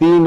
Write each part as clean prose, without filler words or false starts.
3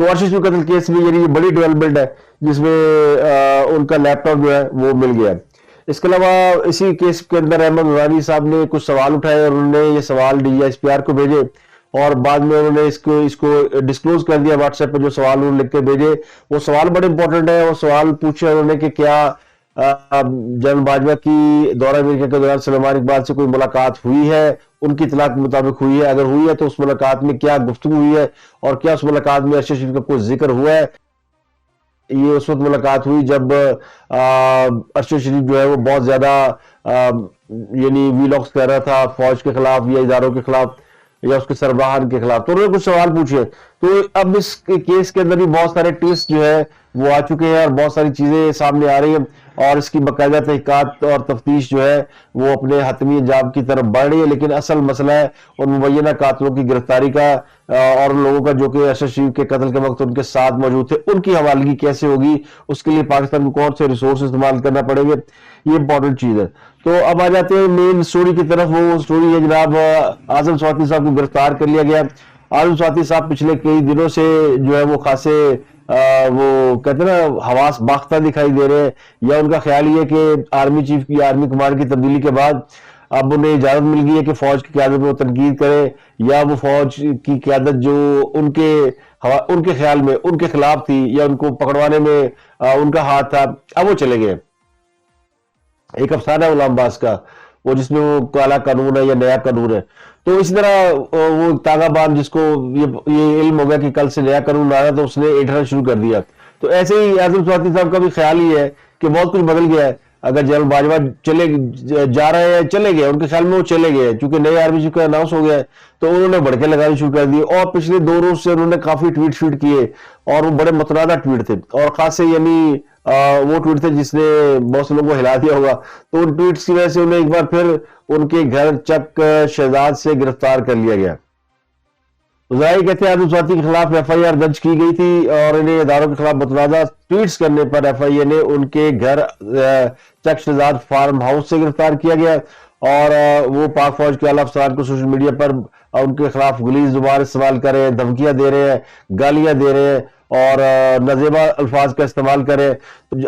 تو ارشد شریف قتل کیس میں یہ بڑی ڈیولپمنٹ ہے جس میں ان کا لیپ ٹاپ جو ہے وہ مل گیا. اس کے علاوہ اسی کیس کے اندر احمد نورانی صاحب نے کچھ سوال اٹھائے اور انہوں نے یہ سوال DGISPR کو بھیجے اور بعد میں انہوں نے اس کو ڈسکلوز کر دیا واٹس ایپ پہ. جو سوال انہوں نے لکھ کے بھیجے وہ سوال بڑے امپورٹنٹ ہے. وہ سوال پوچھے انہوں نے کہ کیا جنرل باجوہ کی دورہ امریکہ کے دوران سلیمان اقبال سے کوئی ملاقات ہوئی ہے, ان کی اطلاع کے مطابق ہوئی ہے, اگر ہوئی ہے تو اس ملاقات میں کیا گفتگو ہوئی ہے اور کیا اس ملاقات میں ارشد شریف کا کوئی ذکر ہوا ہے. یہ اس وقت ملاقات ہوئی جب ارشد شریف جو ہے وہ بہت زیادہ یعنی ویلاگز کر رہا تھا فوج کے خلاف یا اداروں کے خلاف یا اس کے سربراہان کے خلاف. تو انہوں نے کچھ سوال پوچھے. تو اب اس کیس کے اندر بھی بہت سارے ٹویسٹ جو ہے وہ آ چکے ہیں اور بہت ساری چیزیں سامنے آ رہی ہیں اور اس کی باقاعدہ تحقیقات اور تفتیش جو ہے وہ اپنے حتمی انجام کی طرف بڑھ رہی ہے. لیکن اصل مسئلہ ہے ان مبینہ قاتلوں کی گرفتاری کا اور ان لوگوں کا جو کہ ارشد شریف کے قتل کے وقت ان کے ساتھ موجود تھے, ان کی حوالگی کیسے ہوگی, اس کے لیے پاکستان کو کون سے ریسورس استعمال کرنا پڑیں گے, یہ امپورٹنٹ چیز ہے. تو اب آ جاتے ہیں مین سٹوری کی طرف. وہ سٹوری ہے جناب اعظم سواتی صاحب کو گرفتار کر لیا گیا. اعظم سواتی صاحب پچھلے کئی دنوں سے جو ہے وہ خاصے وہ کہتے ہیں نا حواس باختہ دکھائی دے رہے ہیں, یا ان کا خیال یہ ہے کہ آرمی چیف کی آرمی کمانڈ کی تبدیلی کے بعد اب انہیں اجازت مل گئی ہے کہ فوج کی قیادت میں وہ تنقید کرے, یا وہ فوج کی قیادت جو ان کے خیال میں ان کے خلاف تھی یا ان کو پکڑوانے میں ان کا ہاتھ تھا, اب وہ چلے گئے. ایک افسانہ ہے غلام باز کا, وہ جس میں وہ کالا قانون ہے یا نیا قانون ہے. تو اسی طرح وہ تاغا بان جس کو یہ علم ہو گیا کہ کل سے نیا قانون آ رہا تو اس نے ایٹھنا شروع کر دیا. تو ایسے ہی اعظم سواتی صاحب کا بھی خیال ہی ہے کہ بہت کچھ بدل گیا ہے. اگر جنرل باجوہ جا رہے ہیں چلے گئے, ان کے خیال میں وہ چلے گئے چونکہ نئے آرمی چیف کا اناؤنس ہو گیا ہے, تو انہوں نے بڑکے لگانے شروع کر دیے. اور پچھلے 2 روز سے انہوں نے کافی ٹویٹ شیٹ کیے اور وہ بڑے متنازع ٹویٹ تھے, اور خاص سے یعنی وہ ٹویٹ تھے جس نے بہت سے لوگوں کو ہلا دیا ہوگا. تو ان ٹویٹس کی وجہ سے انہیں ایک بار پھر ان کے گھر چک شہزاد سے گرفتار کر لیا گیا. ظاہر کہتے ہیں اعظم سواتی کے خلاف FIR درج کی گئی تھی اور انہیں اداروں کے خلاف متنازع ٹویٹس کرنے پر FIA نے ان کے گھر چک شہزاد فارم ہاؤس سے گرفتار کیا گیا, اور وہ پاک فوج کے اعلیٰ افسران کو سوشل میڈیا پر ان کے خلاف غلیظ زبان استعمال کر رہے ہیں, دھمکیاں دے رہے ہیں, گالیاں دے رہے ہیں اور نازیبا الفاظ کا استعمال کرے.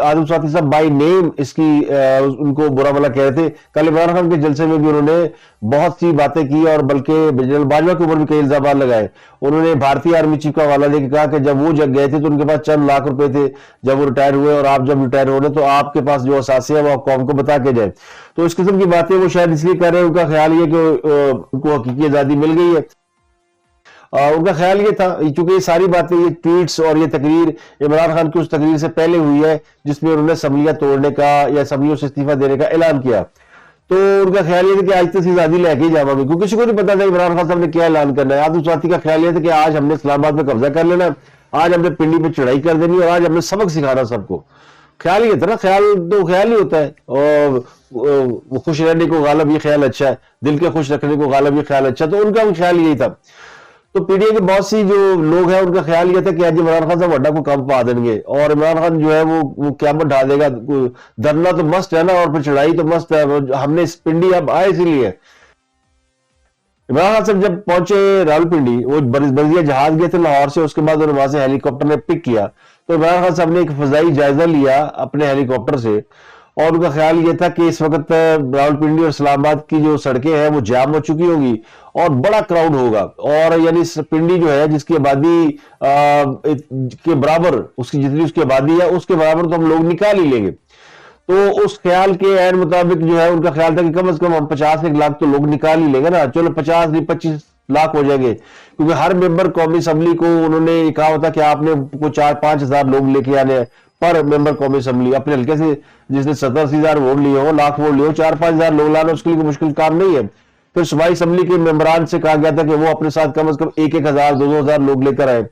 اعظم سواتی صاحب بائی نیم ان کو برا بھلا کہہ رہے تھے. کل عمران خان کے جلسے میں بھی انہوں نے بہت سی باتیں کی اور بلکہ جنرل باجوہ کے اوپر بھی کئی الزامات لگائے. انہوں نے بھارتی آرمی چیف کا حوالہ دے کے کہا کہ جب وہ جگ گئے تھے تو ان کے پاس چند لاکھ روپے تھے جب وہ ریٹائر ہوئے, اور آپ جب ریٹائر ہو رہے تو آپ کے پاس جو اثاثے ہیں وہ قوم کو بتا کے جائے. تو اس قسم کی باتیں وہ شاید اس لیے کر رہے ہیں, ان کا خیال یہ کہ ان کو حقیقی آزادی مل گئی ہے. ان کا خیال یہ تھا چونکہ یہ ساری باتیں یہ ٹویٹس اور یہ تقریر عمران خان کی اس تقریر سے پہلے ہوئی ہے جس میں انہوں نے اسمبلیاں توڑنے کا یا اسمبلیوں سے استعفیٰ دینے کا اعلان کیا. تو ان کا خیال یہ تھا کہ آج تک آزادی لے کے ہی جاؤں گے, کیونکہ کسی کو نہیں پتا تھا عمران خان صاحب نے کیا اعلان کرنا ہے. اعظم سواتی کا خیال یہ تھا کہ آج ہم نے اسلام آباد میں قبضہ کر لینا, آج ہم نے پنڈی پہ چڑھائی کر دینی اور آج ہم نے سبق سکھانا سب کو. خیال یہ تھا نا, خیال تو خیال ہی ہوتا ہے, اور خوش رہنے کو غالب یہ خیال اچھا ہے, دل کے خوش رکھنے کو غالب یہ خیال اچھا. تو ان کا خیال یہی تھا. تو PTI کے بہت سی جو لوگ ہیں ان کا خیال یہ تھا کہ آج عمران خان صاحب وڈا کو کم پا دیں گے اور عمران خان جو ہے وہ قیامت ڈھا دے گا. دھرنا تو مست ہے نا, اور پھر چڑھائی تو مست ہے. ہم نے اس پنڈی اب آئے اسی لیے. عمران خان صاحب جب پہنچے راولپنڈی, وہ بریہ جہاز گئے تھے لاہور سے, اس کے بعد انہیں وہاں سے ہیلی کاپٹر نے پک کیا. تو عمران خان صاحب نے ایک فضائی جائزہ لیا اپنے ہیلی کاپٹر سے, اور ان کا خیال یہ تھا کہ اس وقت راولپنڈی اور اسلام آباد کی جو سڑکیں ہیں وہ جام ہو چکی ہوں گی اور بڑا کراؤڈ ہوگا, اور یعنی پنڈی جو ہے جس کی آبادی کے برابر اس کی جتنی اس کی آبادی ہے اس کے برابر تو ہم لوگ نکال ہی لیں گے. تو اس خیال کے عین مطابق جو ہے ان کا خیال تھا کہ کم از کم ہم 50 لاکھ تو لوگ نکال ہی لیں گے نا. چلو 50 نہیں 25 لاکھ ہو جائیں گے, کیونکہ ہر ممبر قومی اسمبلی کو انہوں نے یہ کہا ہوتا کہ آپ نے کوئی 4-5 ہزار لوگ لے کے آنے ہیں پر ممبر قومی اسمبلی. اپنے ہلکے سے جس نے 70-80 ہزار ووٹ لیے ہو, لاکھ ووٹ لیے ہو, 4-5 ہزار لوگ لانا اس کے لیے کوئی مشکل کام نہیں ہے. پھر صوبائی اسمبلی کے ممبران سے کہا گیا تھا کہ وہ اپنے ساتھ کم از کم 1-1 ہزار لوگ لے کر آئے.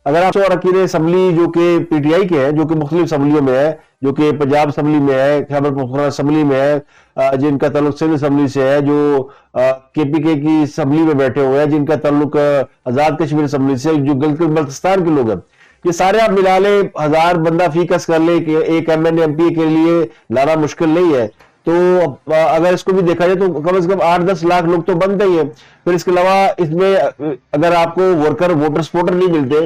اگر آپ اراکین اسمبلی جو کہ PTI کے ہیں, جو کہ مختلف اسمبلیوں میں ہے, جو کہ پنجاب اسمبلی میں ہے, خیبر پختونخوا اسمبلی میں ہے, جن کا تعلق سندھ اسمبلی سے ہے, جو KPK کی اسمبلی میں بیٹھے ہوئے ہیں, جن کا تعلق آزاد کشمیر اسمبلی سے, جو گلگت بلتستان کے لوگ ہیں, یہ سارے آپ ملا لیں, 1000 بندہ فی کس کر لیں کہ ایک MNA MP کے لیے لانا مشکل نہیں ہے. تو اگر اس کو بھی دیکھا جائے تو کم از کم 8-10 لاکھ لوگ تو بنتے ہی ہیں. پھر اس کے علاوہ اس میں اگر آپ کو ورکر ووٹر سپورٹر نہیں ملتے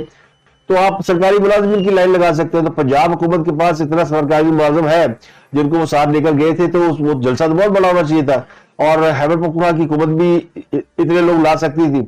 تو آپ سرکاری ملازمین کی لائن لگا سکتے ہیں. تو پنجاب حکومت کے پاس اتنا سرکاری ملازم ہے جن کو وہ ساتھ لے کر گئے تھے, تو وہ جلسہ تو بہت بڑا ہونا چاہیے تھا, اور خیبر پختونخوا کی حکومت بھی اتنے لوگ لا سکتی تھی.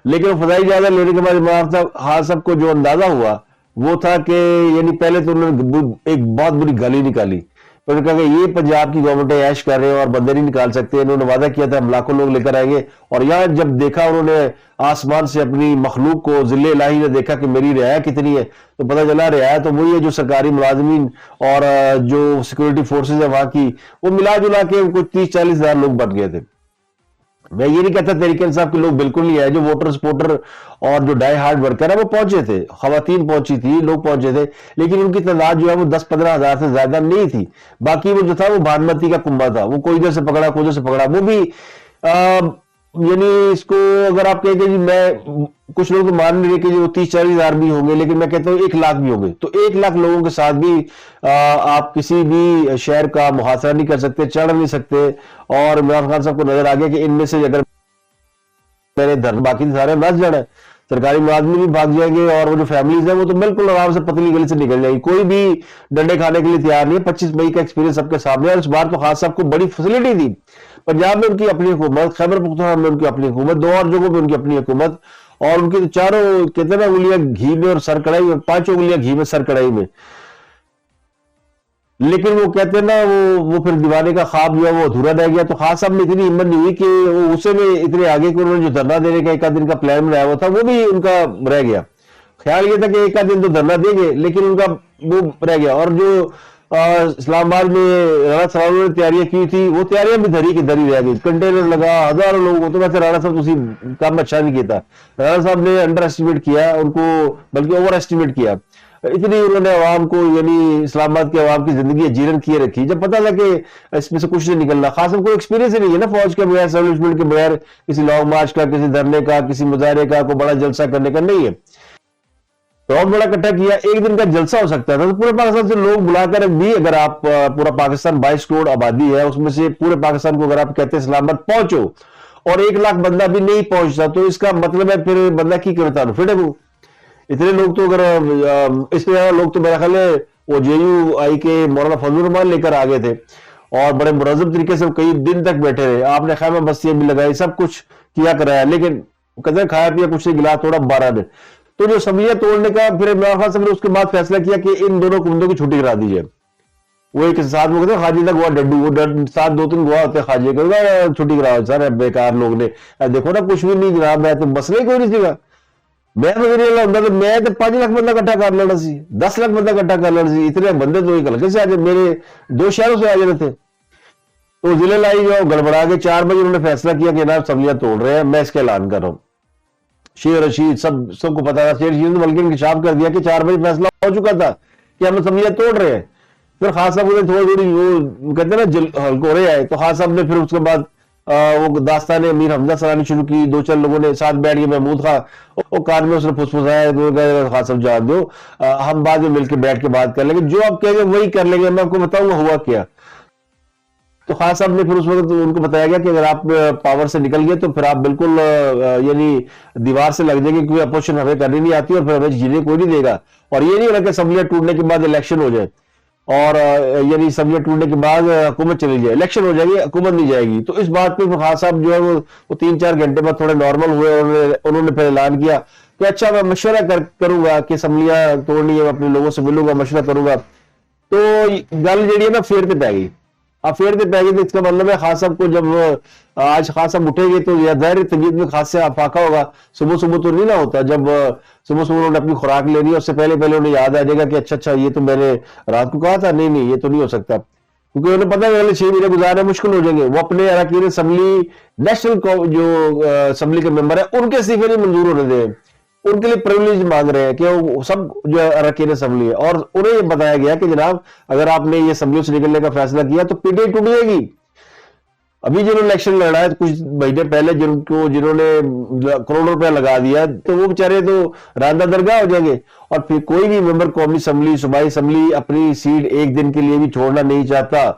لیکن وہ فضائی جہاز لینے کے بعد عمران صاحب کو جو اندازہ ہوا وہ تھا کہ یعنی پہلے تو انہوں نے ایک بہت بری گالی نکالی. انہوں نے کہا کہ یہ پنجاب کی گورنمنٹ عیش کر رہے ہیں اور بندے نہیں نکال سکتے. انہوں نے وعدہ کیا تھا ہم لاکھوں لوگ لے کر آئیں گے, اور یہاں جب دیکھا انہوں نے آسمان سے اپنی مخلوق کو, ذل الہی نے دیکھا کہ میری رعایا کتنی ہے, تو پتہ چلا رعایا تو وہی ہے جو سرکاری ملازمین اور جو سیکورٹی فورسز ہیں وہاں کی, وہ ملا جلا کے کچھ 30-40 ہزار لوگ بن گئے تھے. میں یہ نہیں کہتا تحریک انصاف کے لوگ بالکل نہیں آئے, جو ووٹر سپورٹر اور جو ڈائی ہارڈ ورکر ہے وہ پہنچے تھے, خواتین پہنچی تھی, لوگ پہنچے تھے, لیکن ان کی تعداد جو ہے وہ 10-15 ہزار سے زیادہ نہیں تھی. باقی وہ جو تھا وہ بھانمتی کا کنبہ تھا, وہ کوئی ادھر سے پکڑا کوئی ادھر سے پکڑا. وہ بھی یعنی اس کو اگر آپ کہیں کہ جی میں, کچھ لوگ تو مان نہیں رہے کہ جو 30-40 ہزار بھی ہوں گے, لیکن میں کہتا ہوں 1 لاکھ بھی ہوں گے, تو 1 لاکھ لوگوں کے ساتھ بھی آپ کسی بھی شہر کا محاصرہ نہیں کر سکتے, چڑھ نہیں سکتے. اور عمران خان صاحب کو نظر آ گیا کہ ان میں سے اگر میں نے باقی سارے نس جانا ہے, سرکاری ملازمین بھی بھاگ جائیں گے, اور وہ جو فیملیز ہیں وہ تو بالکل آرام سے پتلی گلی سے نکل جائے گی, کوئی بھی ڈنڈے کھانے کے لیے تیار نہیں ہے. 25 مئی کا ایکسپیرینس سب کے سامنے ہے. اور اس بار تو خاص صاحب کو بڑی فیسلٹی تھی. پنجاب میں ان کی اپنی حکومت, خیبر پختونخوا میں ان کی اپنی حکومت, 2 اور جگہوں پہ ان کی اپنی حکومت, اور ان کی چاروں کہتے ہیں نا انگلیاں گھی میں اور سر کڑھائی میں, 5 انگلیاں گھی میں سر کڑھائی میں. لیکن وہ کہتے ہیں نا وہ پھر دیوانے کا خواب جو ہے وہ ادھورا رہ گیا. تو خاص صاحب نے اتنی ہمت نہیں ہوئی کہ وہ اسے میں اتنے آگے کہ انہوں نے جو دھرنا دینے کا 1 آدھ دن کا پلان بنایا ہوا تھا وہ بھی ان کا رہ گیا. خیال یہ تھا کہ 1 آدھ دن تو دھرنا دیں گے, لیکن ان کا وہ رہ گیا. اور جو اسلام آباد میں رانا صاحب نے تیاریاں کی تھی, وہ تیاریاں بھی دھری کی دھری رہ گئی. کنٹینر لگا, ہزاروں لوگ, تو ویسے رانا صاحب اسی کام اچھا نہیں کیا تھا. رانا صاحب نے انڈر ایسٹیمیٹ کیا ان کو, بلکہ اوور ایسٹیمیٹ کیا. اتنی انہوں نے عوام کو, یعنی اسلام آباد کے عوام کی زندگی جیرن کیے رکھی, جب پتا تھا کہ اس میں سے کچھ نہیں نکلنا. خاص کوئی ایکسپیرینس ہی نہیں ہے نا فوج کے بغیر, اسٹیبلشمنٹ کے بغیر, کسی لانگ مارچ کا, کسی دھرنے کا, کسی مظاہرے کا, کوئی بڑا جلسہ کرنے کا نہیں ہے. بہت بڑا اکٹھا کیا, 1 دن کا جلسہ ہو سکتا تھا. تو پورے پاکستان سے لوگ بلا کر بھی, اگر آپ پورا پاکستان 22 کروڑ آبادی ہے, اس میں سے پورے پاکستان کو اگر آپ کہتے ہیں اسلام آباد پہنچو, اور 1 لاکھ بندہ بھی نہیں پہنچتا, تو اس کا مطلب ہے پھر بندہ کی کرتا ہے فٹے کو. اتنے لوگ تو اگر اس میں لوگ تو میرا خیال ہے وہ JUI کے مولانا فضل الرحمان لے کر آگے تھے, اور بڑے منظم طریقے سے کئی دن تک بیٹھے رہے. آپ نے خیمہ بستیاں بھی لگائی, سب کچھ کیا کرایا, لیکن کدھر کھایا پیا کچھ نہیں, گلا توڑا 12 دن. تو جو اسمبلیاں توڑنے کا پھر عمران خان صاحب نے اس کے بعد فیصلہ کیا کہ ان دونوں حکومتوں کی چھٹی کرا دی جائے. وہ ایک ساتھ وہ کہتے ہیں خواجہ تک گوا ڈڈو, وہ ساتھ 2-3 گوا ہوتے ہیں خواجے کے, چھٹی کراؤ سر بیکار لوگ نے. دیکھو نا کچھ بھی نہیں جناب, میں تو مسئلہ ہی کوئی نہیں سیکھا. میں وزیر اللہ ہوں تو میں تو 5 لاکھ بندہ اکٹھا کر لینا سی, 10 لاکھ بندہ اکٹھا کر لینا سی. اتنے بندے تو ایک ہلکے سے آ جائے, میرے 2 شہروں سے آ جانے تھے. تو ضلع لائی جو گڑبڑا کے 4 بجے انہوں نے فیصلہ کیا کہ جناب اسمبلیاں توڑ رہے ہیں, میں اس کا اعلان کر رہا ہوں. شیر رشید سب کو پتا تھا, شیر رشید نے بلکہ انکشاف کر دیا کہ 4 بجے فیصلہ ہو چکا تھا کہ ہم اسمبلیاں توڑ رہے ہیں. پھر خاص صاحب نے تھوڑی وہ کہتے ہیں نا ہلکورے آئے, تو خاص صاحب نے پھر اس کے بعد وہ داستان امیر حمزہ سرانی شروع کی. 2-4 لوگوں نے ساتھ بیٹھ کے, محمود خان وہ کان میں اس نے پھسپھسایا, خاص صاحب جان دو, ہم بعد میں مل کے بیٹھ کے بات کر لیں گے, جو آپ کہیں گے وہی کر لیں گے, میں آپ کو بتاؤں گا ہوا کیا. تو خاص صاحب نے پھر اس وقت ان کو بتایا گیا کہ اگر آپ پاور سے نکل گئے تو پھر آپ بالکل یعنی دیوار سے لگ جائیں گے, کیونکہ اپوزیشن ہمیں کرنی نہیں آتی, اور پھر ہمیں جینے کوئی نہیں دے گا. اور یہ نہیں ہونا کہ اسمبلیاں ٹوٹنے کے بعد الیکشن ہو جائے, اور یعنی اسمبلیاں ٹوٹنے کے بعد حکومت چلی جائے, الیکشن ہو جائے گی, حکومت نہیں جائے گی. تو اس بات پہ خاص صاحب جو ہے وہ 3-4 گھنٹے بعد تھوڑے نارمل ہوئے, اور انہوں نے پھر اعلان کیا کہ اچھا میں مشورہ کروں گا کہ اسمبلیاں توڑنی ہے, میں اپنے لوگوں سے ملوں گا, مشورہ کروں گا. تو گل جیڑی ہے نا پھیر تے پی گئی. اب پھیر تے پی گئی تو اس کا مطلب ہے خاص صاحب کو جب آج خاص صاحب اٹھے گے تو ظاہر طبیعت میں خاص سے افاقہ ہوگا. صبح تو نہیں نہ ہوتا, جب صبح انہوں نے اپنی خوراک لینی ہے, اس سے پہلے انہیں یاد آ جائے گا کہ اچھا یہ تو میں نے رات کو کہا تھا, نہیں یہ تو نہیں ہو سکتا, کیونکہ انہیں پتا ہے 6 مہینے گزارنے مشکل ہو جائیں گے. وہ اپنے اراکین اسمبلی نیشنل جو اسمبلی کے ممبر ہیں ان کے استعفے نہیں منظور ہونے دیں, ان کے لیے پریولیج مانگ رہے ہیں کہ وہ سب جو اراکین اسمبلی ہے. اور انہیں یہ بتایا گیا کہ جناب اگر آپ نے یہ اسمبلیوں سے نکلنے کا فیصلہ کیا تو PTI ٹوٹ جائے گی. ابھی جنہوں نے الیکشن لڑا ہے کچھ مہینے پہلے, جنہوں نے کروڑوں روپیہ لگا دیا, تو وہ بیچارے تو راندہ درگاہ ہو جائیں گے. اور پھر کوئی بھی ممبر قومی اسمبلی, صوبائی اسمبلی اپنی سیٹ 1 دن کے لیے بھی چھوڑنا نہیں چاہتا.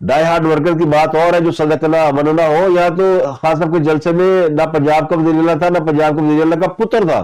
ڈائی ہارڈ ورکر کی بات اور ہے جو صدقنا مننا ہو. یا تو خاص طور کے جلسے میں نہ پنجاب کا وزیر اللہ تھا, نہ پنجاب کا وزیر اللہ کا پتر تھا.